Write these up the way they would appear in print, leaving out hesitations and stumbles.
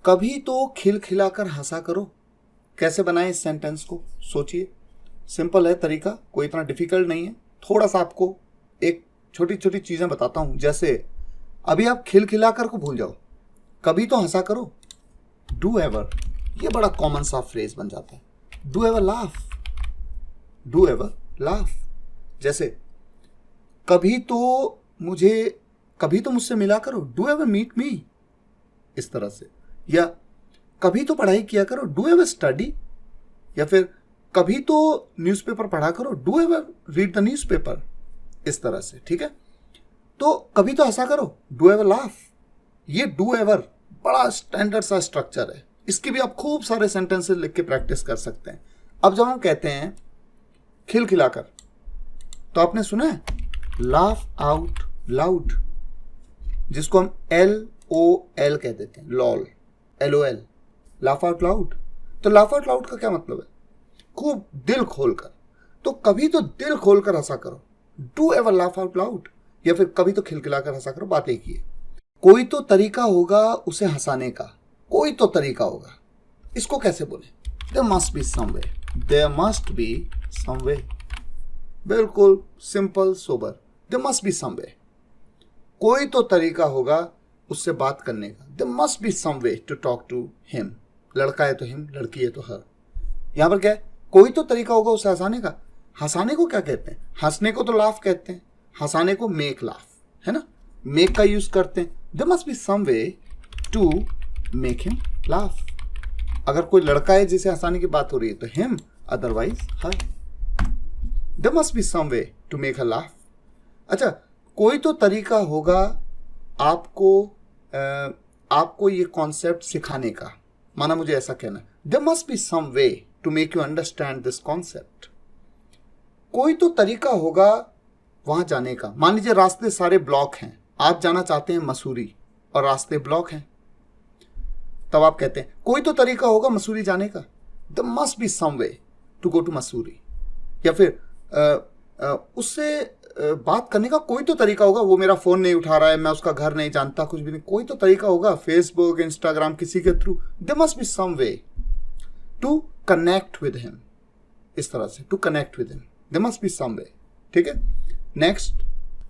कभी तो खिलखिलाकर हंसा करो। कैसे बनाएं इस सेंटेंस को, सोचिए। सिंपल है तरीका, कोई इतना डिफिकल्ट नहीं है। थोड़ा सा आपको एक छोटी छोटी चीजें बताता हूं। जैसे अभी आप खिलखिलाकर को भूल जाओ, कभी तो हंसा करो। डू एवर, ये बड़ा कॉमन सा फ्रेज बन जाता है। Do ever laugh, do ever laugh. जैसे कभी तो मुझसे मिला करो, डू एवर मीट मी, इस तरह से। या कभी तो पढ़ाई किया करो, डू एवर स्टडी। या फिर कभी तो न्यूज़पेपर पढ़ा करो, do ever read the newspaper, इस तरह से। ठीक है, तो कभी तो हंसा करो, डू एवर लाफ। ये डू एवर बड़ा स्टैंडर्ड सा स्ट्रक्चर है। इसकी भी आप खूब सारे सेंटेंसेस लिख के प्रैक्टिस कर सकते हैं। अब जब हम कहते हैं खिलखिलाकर, तो आपने सुना है लाफ आउट लाउड, जिसको हम LOL कह देते हैं, lol, LOL, laugh out loud. तो लाफ आउट लाउड का क्या मतलब है? खूब दिल खोलकर। तो कभी तो दिल खोलकर हंसा करो, do ever laugh out loud. या फिर कभी तो खिलखिलाकर हंसा करो, बात एक ही है। कोई तो तरीका होगा उसे हंसाने का, कोई तो तरीका होगा। इसको कैसे बोले? There must be some way, there must be some way. बिल्कुल simple sober, there must be some way. कोई तो तरीका होगा उससे बात करने का। There must be some way to talk to him. लड़का है तो हिम, लड़की है तो हर। यहां पर क्या है? कोई तो तरीका होगा उसे हंसाने का। हंसाने को क्या कहते हैं? हंसने को तो लाफ कहते हैं, हंसाने को मेक लाफ, है ना? मेक का यूज करते हैं। There must be some way to make him laugh. अगर कोई लड़का है जिसे हंसाने की बात हो रही है तो him, otherwise her. There must be some way to make her laugh. अच्छा, कोई तो तरीका होगा आपको ये कॉन्सेप्ट सिखाने का। माना मुझे ऐसा कहना है, there must be some way to make you understand this concept. कोई तो तरीका होगा वहां जाने का। मान लीजिए रास्ते सारे ब्लॉक हैं, आप जाना चाहते हैं मसूरी और रास्ते ब्लॉक हैं, तब आप कहते हैं कोई तो तरीका होगा मसूरी जाने का। There must be some way to go to Mussoorie. या फिर उससे बात करने का कोई तो तरीका होगा, वो मेरा फोन नहीं उठा रहा है, मैं उसका घर नहीं जानता, कुछ भी नहीं, कोई तो तरीका होगा, फेसबुक, इंस्टाग्राम, किसी के थ्रू। There must be some way to connect with him, इस तरह से, to connect with him, there must be some way. ठीक है, नेक्स्ट,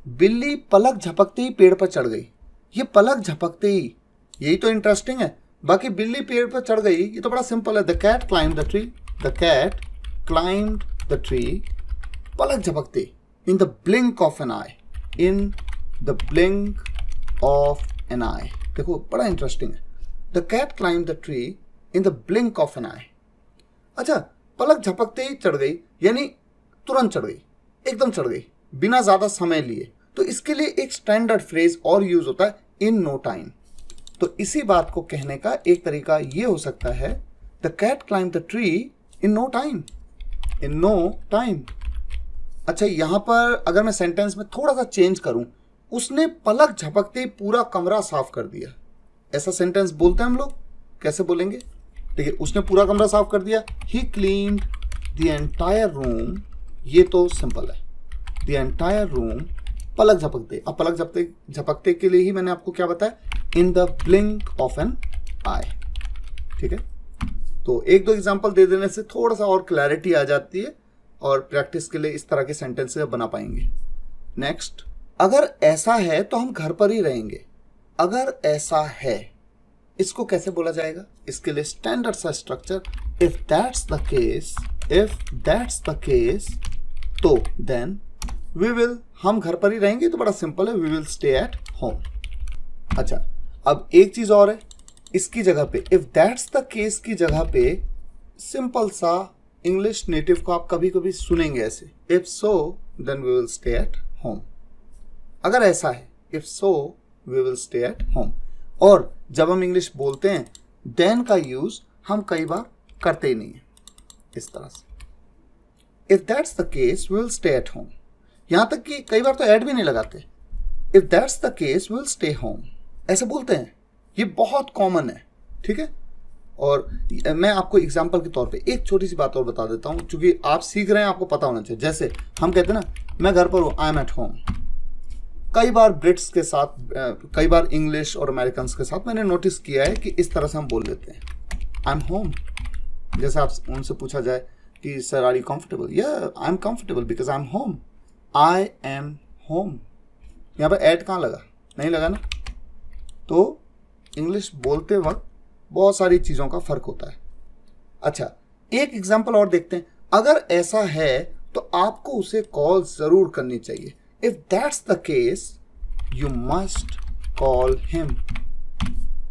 बिल्ली पलक झपकते ही पेड़ पर चढ़ गई। ये पलक झपकते ही, यही तो इंटरेस्टिंग है। बाकी बिल्ली पेड़ पर चढ़ गई, ये तो बड़ा सिंपल है। The cat climbed the tree, the cat climbed the tree, पलक झपकते, in the blink of an eye, in the blink of an eye. देखो बड़ा इंटरेस्टिंग है। The cat climbed the tree in the blink of an eye. अच्छा, पलक झपकते ही चढ़ गई, यानी तुरंत चढ़ गई, एकदम चढ़ गई, बिना ज्यादा समय लिए। तो इसके लिए एक स्टैंडर्ड फ्रेज और यूज होता है, इन नो टाइम। तो इसी बात को कहने का एक तरीका ये हो सकता है, the cat climbed the tree in no time, in no time. अच्छा, यहां पर अगर मैं सेंटेंस में थोड़ा सा चेंज करूं, उसने पलक झपकते ही पूरा कमरा साफ कर दिया, ऐसा सेंटेंस बोलते हैं हम लोग। कैसे बोलेंगे? ठीक है, उसने पूरा कमरा साफ कर दिया, ही क्लीन्ड द एंटायर रूम। ये तो सिंपल है, द एंटायर रूम, पलक झपकते। अब पलक झपकते के लिए ही मैंने आपको क्या बताया, in the blink of an eye. ठीक है, तो एक दो एग्जांपल दे देने से थोड़ा सा और क्लैरिटी आ जाती है और प्रैक्टिस के लिए इस तरह के सेंटेंसेस बना पाएंगे। नेक्स्ट, अगर ऐसा है तो हम घर पर ही रहेंगे। अगर ऐसा है, इसको कैसे बोला जाएगा? इसके लिए स्टैंडर्ड सा structure, if that's the case, if that's the case, तो देन वी विल, हम घर पर ही रहेंगे, तो बड़ा सिंपल है, we will stay at home. अच्छा, अब एक चीज और है, इसकी जगह पे, इफ दैट्स द केस की जगह पे सिंपल सा इंग्लिश नेटिव को आप कभी कभी सुनेंगे ऐसे, if so then we will stay at home. अगर ऐसा है, if so we will stay at home. और जब हम इंग्लिश बोलते हैं, देन का यूज हम कई बार करते ही नहीं है, इस तरह से, if that's the case we will stay at home. यहां तक कि कई बार तो ऐड भी नहीं लगाते, if that's the case we will stay home, ऐसे बोलते हैं। ये बहुत कॉमन है। ठीक है, और मैं आपको एग्जांपल के तौर पे एक छोटी सी बात और बता देता हूं, क्योंकि आप सीख रहे हैं, आपको पता होना चाहिए। जैसे हम कहते हैं ना, मैं घर पर हूं, आई एम एट होम, कई बार ब्रिट्स के साथ, कई बार इंग्लिश और अमेरिकन्स के साथ मैंने नोटिस किया है कि इस तरह से हम बोल देते हैं, आई एम होम। जैसे आप उनसे पूछा जाए कि सर आर यू कंफर्टेबल, या I am comfortable because I am home, I am home. यहाँ पर ऐड कहाँ लगा, नहीं लगा ना। तो इंग्लिश बोलते वक्त बहुत सारी चीज़ों का फर्क होता है। अच्छा, एक एग्जाम्पल और देखते हैं। अगर ऐसा है तो आपको उसे कॉल जरूर करनी चाहिए। If that's the case you must call him.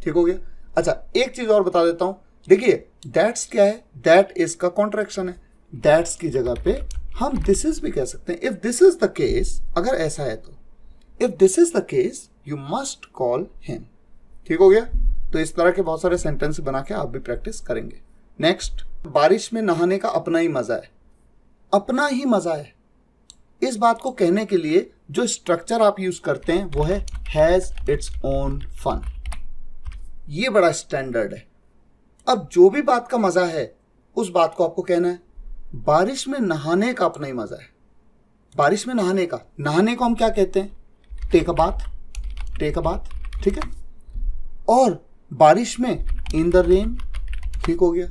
ठीक हो गया। अच्छा, एक चीज और बता देता हूं। देखिए, दैट्स क्या है, दैट इज का कॉन्ट्रैक्शन है। दैट्स की जगह पे हम दिस इज भी कह सकते हैं। If this is the case, अगर ऐसा है तो if this is the case you must call him. ठीक हो गया। तो इस तरह के बहुत सारे सेंटेंस बना के आप भी प्रैक्टिस करेंगे। नेक्स्ट, बारिश में नहाने का अपना ही मजा है। अपना ही मजा है, इस बात को कहने के लिए जो स्ट्रक्चर आप यूज करते हैं वो है हैज इट्स ओन फन। ये बड़ा स्टैंडर्ड है। अब जो भी बात का मजा है उस बात को आपको कहना है। बारिश में नहाने का अपना ही मजा है। बारिश में नहाने का, नहाने को हम क्या कहते हैं, take a bath, take a bath. ठीक है। और बारिश में इन द रेन। ठीक हो गया।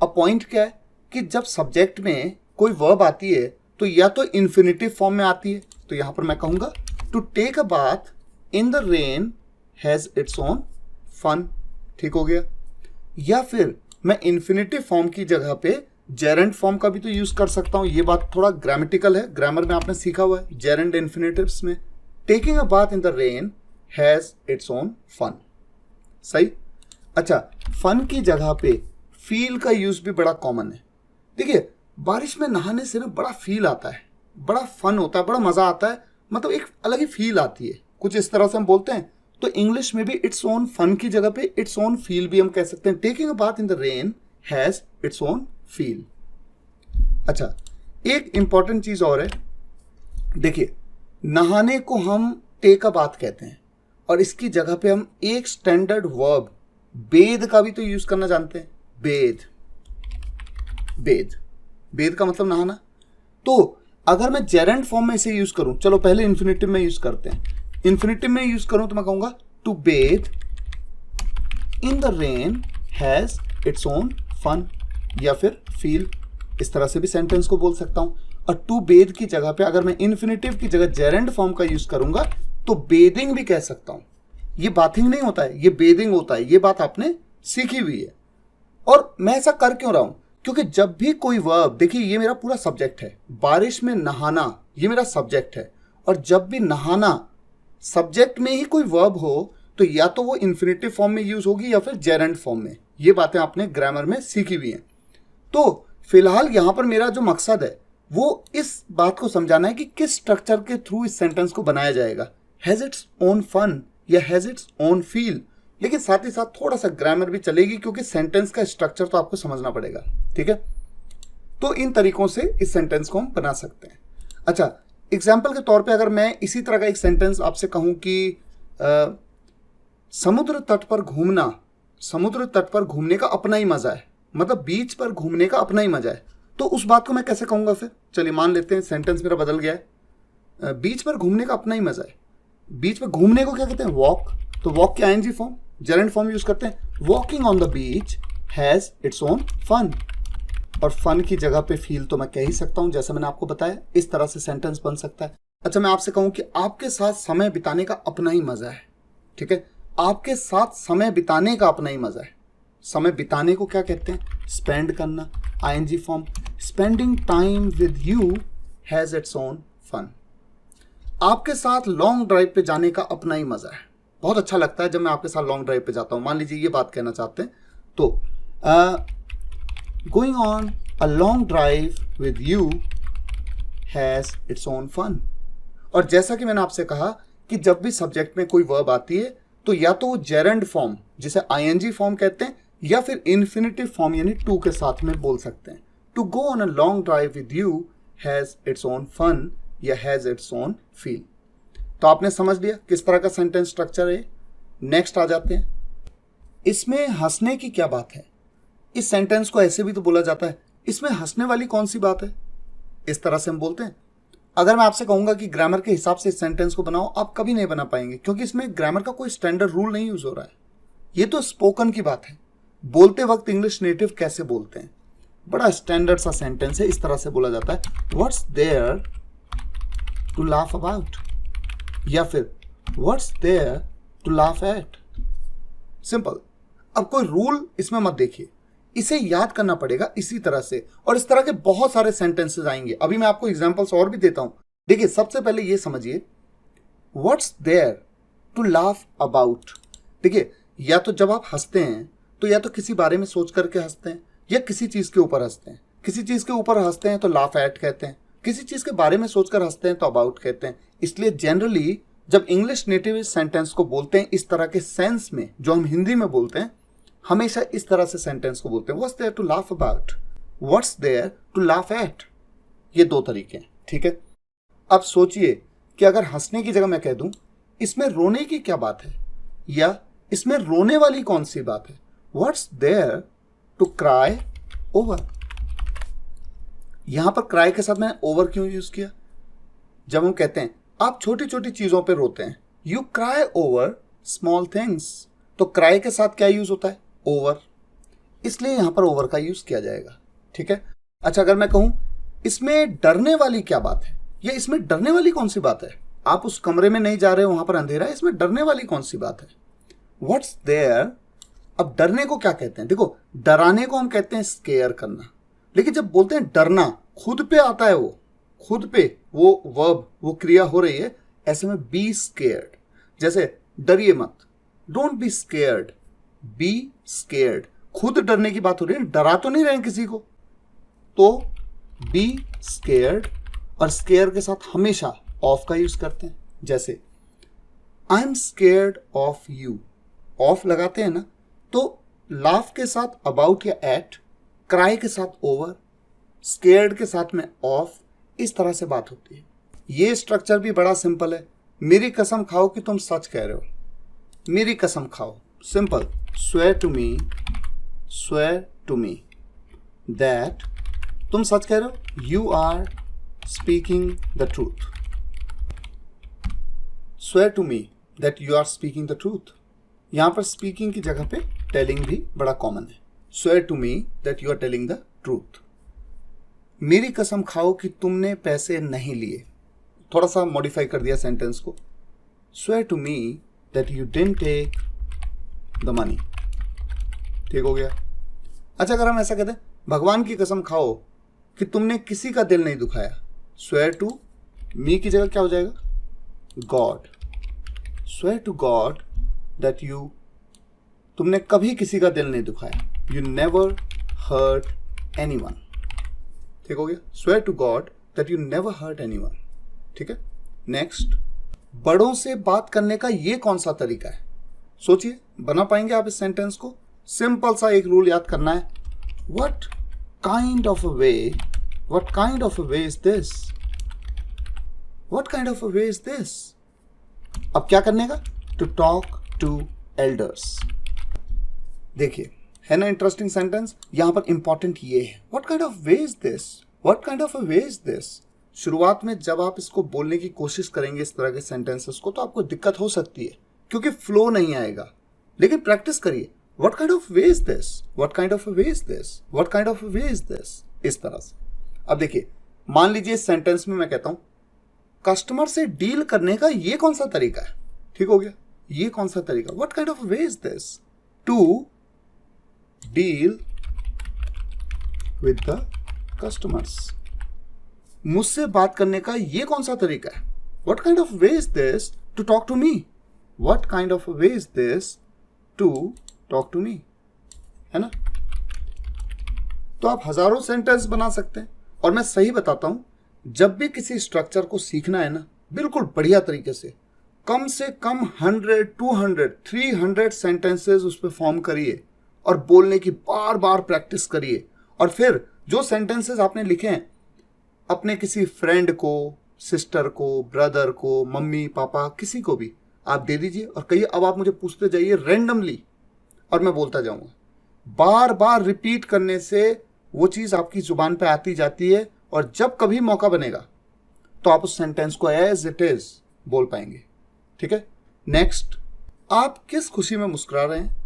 अब पॉइंट क्या है कि जब सब्जेक्ट में कोई वर्ब आती है तो या तो इन्फिनिटिव फॉर्म में आती है, तो यहां पर मैं कहूंगा to take a bath in the rain has its own fun. ठीक हो गया। या फिर मैं इन्फिनिटिव फॉर्म की जगह पे जेरेंड फॉर्म का भी तो यूज कर सकता हूं। ये बात थोड़ा ग्रामेटिकल है, ग्रामर में आपने सीखा हुआ है जेरेंड इन्फिनिटिव्स में। Taking a bath in the rain has its own fun. सही। अच्छा, फन की जगह पे फील का यूज भी बड़ा कॉमन है। देखिए, बारिश में नहाने से ना बड़ा फील आता है, बड़ा फन होता है, बड़ा मजा आता है, मतलब एक अलग ही फील आती है। कुछ इस तरह से हम बोलते हैं। तो इंग्लिश में भी इट्स ओन फन की जगह पे इट्स ओन फील भी हम कह सकते हैं। Taking a bath in the rain has its own feel. अच्छा, एक इंपॉर्टेंट चीज और है। देखिए, नहाने को हम टेक अ बाथ कहते हैं और इसकी जगह पे हम एक स्टैंडर्ड वर्ब बेद का भी तो यूज करना जानते हैं। बेद, बेद, बेद का मतलब नहाना। तो अगर मैं जेरेंड फॉर्म में इसे यूज करूं, चलो पहले इन्फिनिटिव में यूज करते हैं। इन्फिनिटिव में यूज करूं तो मैं कहूंगा to bathe in the rain has its own fun, या फिर फील। इस तरह से भी सेंटेंस को बोल सकता हूं। और टू बेद की जगह पे अगर मैं इन्फिनिटिव की जगह जेरेंड फॉर्म का यूज करूंगा तो बेदिंग भी कह सकता हूं। ये बाथिंग नहीं होता है, ये बेदिंग होता है। ये बात आपने सीखी हुई है। और मैं ऐसा कर क्यों रहा हूं, क्योंकि जब भी कोई वर्ब, देखिए ये मेरा पूरा सब्जेक्ट है, बारिश में नहाना ये मेरा सब्जेक्ट है। और जब भी नहाना सब्जेक्ट में ही कोई वर्ब हो तो या तो वो इन्फिनिटिव फॉर्म में यूज होगी या फिर जेरेंड फॉर्म में। ये बातें आपने ग्रामर में सीखी हुई हैं। तो फिलहाल यहां पर मेरा जो मकसद है वो इस बात को समझाना है कि किस स्ट्रक्चर के थ्रू इस सेंटेंस को बनाया जाएगा। हैज इट्स ओन फन या हैज इट्स ओन फील। लेकिन साथ ही साथ थोड़ा सा ग्रामर भी चलेगी क्योंकि सेंटेंस का स्ट्रक्चर तो आपको समझना पड़ेगा। ठीक है। तो इन तरीकों से इस सेंटेंस को हम बना सकते हैं। अच्छा, एग्जाम्पल के तौर पे अगर मैं इसी तरह का एक सेंटेंस आपसे कहूं कि समुद्र तट पर घूमना, समुद्र तट पर घूमने का अपना ही मजा है, मतलब बीच पर घूमने का अपना ही मजा है, तो उस बात को मैं कैसे कहूंगा फिर? चलिए मान लेते हैं सेंटेंस मेरा बदल गया है। बीच पर घूमने का अपना ही मजा है। बीच पर घूमने को क्या कहते हैं? वॉक। तो वॉक की ING form, gerund form use करते हैं। Walking on the beach has its own fun. और फन की जगह पे फील तो मैं कह ही सकता हूं, जैसा मैंने आपको बताया। इस तरह से सेंटेंस बन सकता है। अच्छा, मैं आपसे कहूं कि आपके साथ समय बिताने का अपना ही मजा है। ठीक है, आपके साथ समय बिताने का अपना ही मजा है। समय बिताने को क्या कहते हैं? स्पेंड करना, ING form. Spending time with you has its own fun. आपके साथ लॉन्ग ड्राइव पे जाने का अपना ही मजा है। बहुत अच्छा लगता है जब मैं आपके साथ लॉन्ग ड्राइव पे जाता हूं। मान लीजिए ये बात कहना चाहते हैं तो going on a long drive with you has its own fun. और जैसा कि मैंने आपसे कहा कि जब भी सब्जेक्ट में कोई वर्ब आती है तो या तो वो जेरेंड फॉर्म जिसे आईएनजी फॉर्म कहते हैं या फिर इन्फिनिटिव फॉर्म यानी टू के साथ में बोल सकते हैं। To go on a long drive with you has its own fun या हैज इट्स ओन फील। तो आपने समझ लिया किस तरह का सेंटेंस स्ट्रक्चर है। नेक्स्ट आ जाते हैं। इसमें हंसने की क्या बात है? इस सेंटेंस को ऐसे भी तो बोला जाता है, इसमें हंसने वाली कौन सी बात है? इस तरह से हम बोलते हैं। अगर मैं आपसे कहूंगा कि ग्रामर के हिसाब से इस सेंटेंस को बनाओ, आप कभी नहीं बना पाएंगे, क्योंकि इसमें ग्रामर का कोई स्टैंडर्ड रूल नहीं यूज हो रहा है। ये तो स्पोकन की बात है, बोलते वक्त इंग्लिश नेटिव कैसे बोलते हैं, बड़ा स्टैंडर्ड सा सेंटेंस है, इस तरह से बोला जाता है, what's there to laugh about, या फिर what's there to laugh at. Simple. अब कोई रूल इसमें मत देखिए, इसे याद करना पड़ेगा इसी तरह से, और इस तरह के बहुत सारे सेंटेंसेस आएंगे। अभी मैं आपको एग्जांपल्स और भी देता हूं। देखिए, सबसे पहले ये समझिए, what's there to laugh about. देखिए, या तो जब आप हंसते हैं तो या तो किसी बारे में सोच करके हंसते हैं, या किसी चीज के ऊपर हंसते हैं। किसी चीज के ऊपर हंसते हैं तो लाफ एट कहते हैं, किसी चीज के बारे में सोचकर हंसते हैं तो अबाउट कहते हैं। इसलिए जनरली जब इंग्लिश नेटिव इस सेंटेंस को बोलते हैं इस तरह के सेंस में, जो हम हिंदी में बोलते हैं, हमेशा इस तरह से सेंटेंस को बोलते हैं, what's there to laugh about, what's there to laugh at. ये दो तरीके हैं, ठीक है। अब सोचिए कि अगर हंसने की जगह मैं कह दूं इसमें रोने की क्या बात है, या इसमें रोने वाली कौन सी बात है, what's there to cry over. यहां पर क्राई के साथ मैंने ओवर क्यों यूज किया? जब हम कहते हैं आप छोटी छोटी चीजों पे रोते हैं, you cry over small things, तो क्राई के साथ क्या यूज होता है? ओवर। इसलिए यहां पर ओवर का यूज किया जाएगा, ठीक है। अच्छा, अगर मैं कहूं इसमें डरने वाली क्या बात है, या इसमें डरने वाली कौन सी बात है, आप उस कमरे में नहीं जा रहे हो, वहां पर अंधेरा है, इसमें डरने वाली कौन सी बात है, व्हाट्स देयर। अब डरने को क्या कहते हैं? देखो, डराने को हम कहते हैं स्केयर करना, लेकिन जब बोलते हैं डरना, खुद पे आता है, वो खुद पे वो वर्ब, वो क्रिया हो रही है, ऐसे में बी स्केयर्ड। जैसे डरिए मत, don't be scared, be scared. खुद डरने की बात हो रही है, डरा तो नहीं रहे किसी को, तो बी स्केयर्ड। और स्केयर के साथ हमेशा ऑफ का यूज करते हैं। जैसे I am scared of you, of लगाते हैं ना, तो लाफ के साथ अबाउट या एट, क्राई के साथ ओवर, स्केयर्ड के साथ में ऑफ, इस तरह से बात होती है। ये स्ट्रक्चर भी बड़ा सिंपल है। मेरी कसम खाओ कि तुम सच कह रहे हो, मेरी कसम खाओ, simple. Swear to me that, तुम सच कह रहे हो, you are speaking the truth. Swear to me that you are speaking the truth. यहां पर स्पीकिंग की जगह पे टेलिंग भी बड़ा कॉमन है। Swear to me that you are telling the truth. मेरी कसम खाओ कि तुमने पैसे नहीं लिए, थोड़ा सा मॉडिफाई कर दिया सेंटेंस को। Swear to me that you didn't take the money, ठीक हो गया। अच्छा, अगर हम ऐसा कहते हैं, भगवान की कसम खाओ कि तुमने किसी का दिल नहीं दुखाया, स्वेयर टू मी की जगह क्या हो जाएगा? God. Swear to God that you, तुमने कभी किसी का दिल नहीं दुखाया, यू नेवर हर्ट एनीवन, ठीक हो गया। Swear to God that you never hurt anyone, ठीक है। नेक्स्ट, बड़ों से बात करने का ये कौन सा तरीका है? सोचिए, बना पाएंगे आप इस सेंटेंस को? सिंपल सा एक रूल याद करना है, what kind of a way, what kind of a way is this, what kind of a way is this. अब क्या करने का? To talk to elders. देखिए, है ना इंटरेस्टिंग सेंटेंस? यहां पर इंपॉर्टेंट ये है, what kind of way is this, what kind of a way is this. शुरुआत में जब आप इसको बोलने की कोशिश करेंगे इस तरह के सेंटेंसेस को, तो आपको दिक्कत हो सकती है, क्योंकि फ्लो नहीं आएगा। लेकिन प्रैक्टिस करिए, what kind of way is this, what kind of a way is this, what kind of a way is this, इस तरह से। अब देखिए, मान लीजिए इस सेंटेंस में मैं कहता हूं, कस्टमर से डील करने का ये कौन सा तरीका है, ठीक हो गया। ये कौन सा तरीका, what kind of way is this to deal with the customers. मुझसे बात करने का ये कौन सा तरीका है, what kind of way is this to talk to me, what kind of way is this to talk to me, है ना। तो आप हजारों सेंटेंस बना सकते हैं। और मैं सही बताता हूं, जब भी किसी स्ट्रक्चर को सीखना है ना, बिल्कुल बढ़िया तरीके से कम 100, 200, 300 सेंटेंसेस उस पर फॉर्म करिए और बोलने की बार बार प्रैक्टिस करिए। और फिर जो सेंटेंसेस आपने लिखे हैं, अपने किसी फ्रेंड को, सिस्टर को, ब्रदर को, मम्मी पापा, किसी को भी आप दे दीजिए और कहिए, अब आप मुझे पूछते जाइए रैंडमली और मैं बोलता जाऊंगा। बार बार रिपीट करने से वो चीज़ आपकी जुबान पे आती जाती है, और जब कभी मौका बनेगा तो आप उस सेंटेंस को एज इट इज बोल पाएंगे। ठीक है। नेक्स्ट, आप किस खुशी में मुस्कुरा रहे हैं,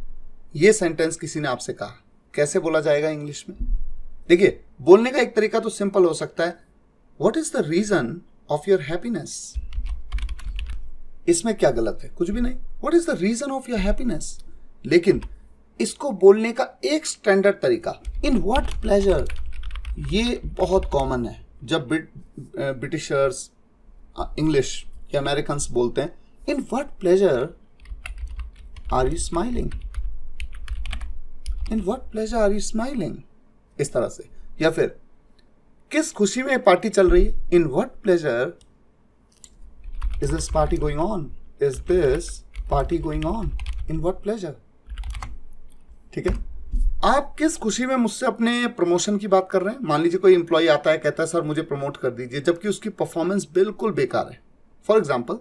ये सेंटेंस किसी ने आपसे कहा, कैसे बोला जाएगा इंग्लिश में? देखिए, बोलने का एक तरीका तो सिंपल हो सकता है, what is the reason of your happiness. इसमें क्या गलत है? कुछ भी नहीं। What is the reason of your happiness. लेकिन इसको बोलने का एक स्टैंडर्ड तरीका, इन व्हाट प्लेजर, ये बहुत कॉमन है। जब ब्रिटिशर्स इंग्लिश या अमेरिकन्स बोलते हैं, in what pleasure are you smiling, in what pleasure are you smiling, इस तरह से। या फिर किस खुशी में पार्टी चल रही है, इन what pleasure is this party going on, is this party going on, in what pleasure. ठीक है। आप किस खुशी में मुझसे अपने प्रमोशन की बात कर रहे हैं। मान लीजिए कोई एम्प्लॉय आता है, कहता है सर मुझे प्रमोट कर दीजिए, जबकि उसकी परफॉर्मेंस बिल्कुल बेकार है, फॉर एग्जाम्पल।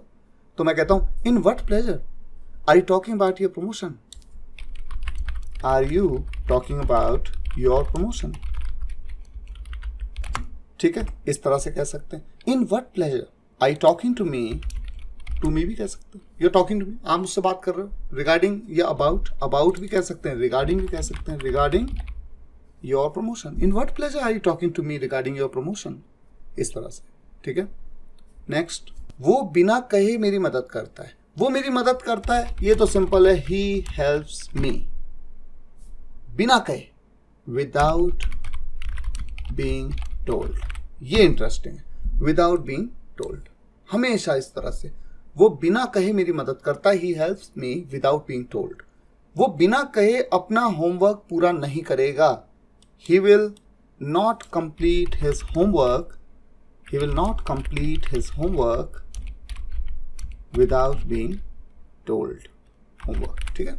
तो मैं कहता हूं in what pleasure are you talking about your promotion, are you talking about your promotion. ठीक है, इस तरह से कह सकते हैं। In what pleasure are you talking to me भी कह सकते हैं, you are talking to me, आप मुझसे बात कर रहे हो। रिगार्डिंग या अबाउट भी कह सकते हैं, रिगार्डिंग भी कह सकते हैं, regarding your promotion. In what pleasure are you talking to me regarding your promotion, इस तरह से। ठीक है। नेक्स्ट, वो बिना कहे मेरी मदद करता है। वो मेरी मदद करता है, ये तो सिंपल है, ही हेल्प्स मी। बिना कहे, विदाउट बीइंग टोल्ड, ये इंटरेस्टिंग है। विदाउट बीइंग टोल्ड, हमेशा इस तरह से, वो बिना कहे मेरी मदद करता है, he helps me without being told. वो बिना कहे अपना होमवर्क पूरा नहीं करेगा, he will not complete his homework, he will not complete his homework without being told homework। ठीक है,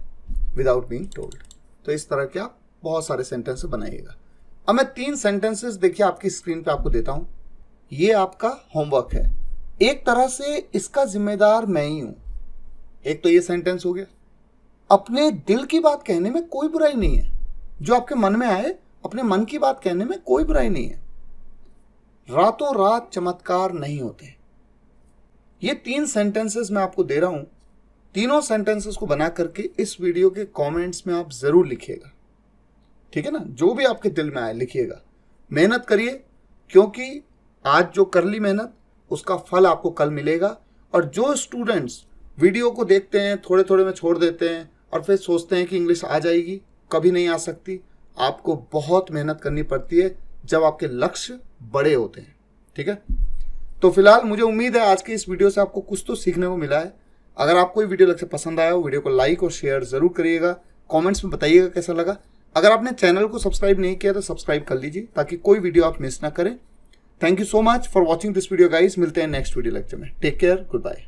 without being told। तो इस तरह के आप बहुत सारे सेंटेंस बनाइएगा। अब मैं 3 सेंटेंसेस देखिए आपकी स्क्रीन पे आपको देता हूं। ये आपका होमवर्क है, एक तरह से इसका जिम्मेदार मैं ही हूं। एक तो ये सेंटेंस हो गया, अपने दिल की बात कहने में कोई बुराई नहीं है, जो आपके मन में आए अपने मन की बात कहने में कोई बुराई नहीं है। रातों रात चमत्कार नहीं होते। ये 3 सेंटेंसेस मैं आपको दे रहा हूं। तीनों सेंटेंसेस को बना करके इस वीडियो के कमेंट्स में आप जरूर लिखिएगा। ठीक है ना, जो भी आपके दिल में आए लिखिएगा। मेहनत करिए, क्योंकि आज जो कर ली मेहनत उसका फल आपको कल मिलेगा। और जो स्टूडेंट्स वीडियो को देखते हैं, थोड़े थोड़े में छोड़ देते हैं और फिर सोचते हैं कि इंग्लिश आ जाएगी, कभी नहीं आ सकती। आपको बहुत मेहनत करनी पड़ती है जब आपके लक्ष्य बड़े होते हैं। ठीक है, तो फिलहाल मुझे उम्मीद है आज की इस वीडियो से आपको कुछ तो सीखने को मिला है। अगर आपको ये वीडियो लगता पसंद आया हो, वीडियो को लाइक और शेयर जरूर करिएगा। कमेंट्स में बताइएगा कैसा लगा। अगर आपने चैनल को सब्सक्राइब नहीं किया तो सब्सक्राइब कर लीजिए, ताकि कोई वीडियो आप मिस ना करें। Thank you so much for watching this video guys. मिलते हैं नेक्स्ट वीडियो लेक्चर में। Take care, good bye.